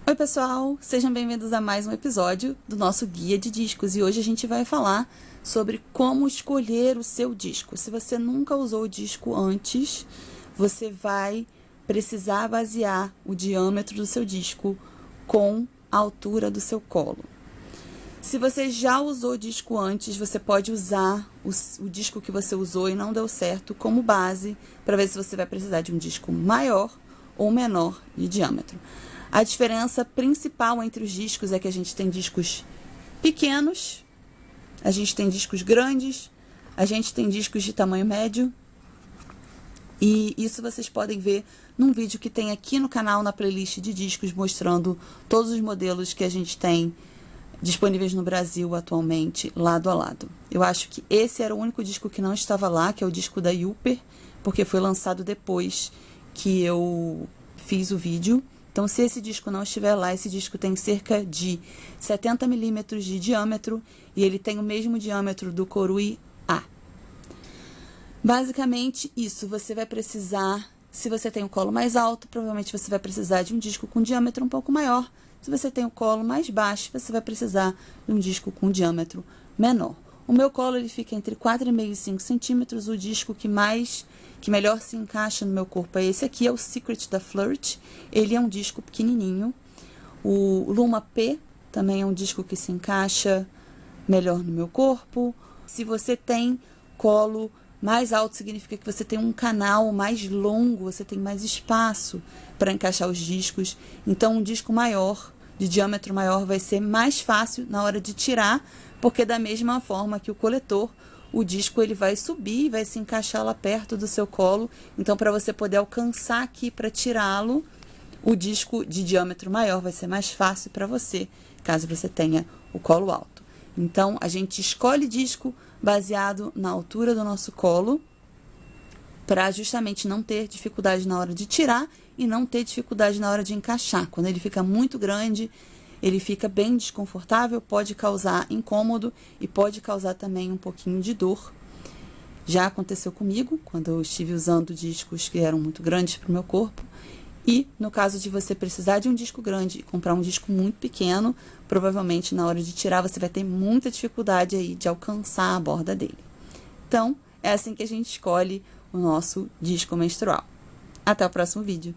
Oi pessoal, sejam bem-vindos a mais um episódio do nosso guia de discos e hoje a gente vai falar sobre como escolher o seu disco. Se você nunca usou o disco antes, você vai precisar basear o diâmetro do seu disco com a altura do seu colo. Se você já usou o disco antes, você pode usar o disco que você usou e não deu certo como base para ver se você vai precisar de um disco maior ou menor de diâmetro. A diferença principal entre os discos é que a gente tem discos pequenos, a gente tem discos grandes, a gente tem discos de tamanho médio. E isso vocês podem ver num vídeo que tem aqui no canal, na playlist de discos, mostrando todos os modelos que a gente tem disponíveis no Brasil atualmente, lado a lado. Eu acho que esse era o único disco que não estava lá, que é o disco da Yooper, porque foi lançado depois que eu fiz o vídeo. Então, se esse disco não estiver lá, esse disco tem cerca de 70 milímetros de diâmetro e ele tem o mesmo diâmetro do Korui A. Basicamente, isso. Você vai precisar, se você tem o colo mais alto, provavelmente você vai precisar de um disco com diâmetro um pouco maior. Se você tem o colo mais baixo, você vai precisar de um disco com diâmetro menor. O meu colo ele fica entre 4,5 e 5 centímetros. O disco que melhor se encaixa no meu corpo é esse aqui, é o Secret da Flirt. Ele é um disco pequenininho. O Luma P também é um disco que se encaixa melhor no meu corpo. Se você tem colo mais alto, significa que você tem um canal mais longo, você tem mais espaço para encaixar os discos. Então, um disco maior, de diâmetro maior, vai ser mais fácil na hora de tirar, porque da mesma forma que o coletor, o disco ele vai subir e vai se encaixar lá perto do seu colo. Então, para você poder alcançar aqui para tirá-lo, o disco de diâmetro maior vai ser mais fácil para você, caso você tenha o colo alto. Então, a gente escolhe disco baseado na altura do nosso colo, para justamente não ter dificuldade na hora de tirar e não ter dificuldade na hora de encaixar. Quando ele fica muito grande, ele fica bem desconfortável, pode causar incômodo e pode causar também um pouquinho de dor. Já aconteceu comigo, quando eu estive usando discos que eram muito grandes para o meu corpo. E no caso de você precisar de um disco grande e comprar um disco muito pequeno, provavelmente na hora de tirar você vai ter muita dificuldade aí de alcançar a borda dele. Então, é assim que a gente escolhe o nosso disco menstrual. Até o próximo vídeo.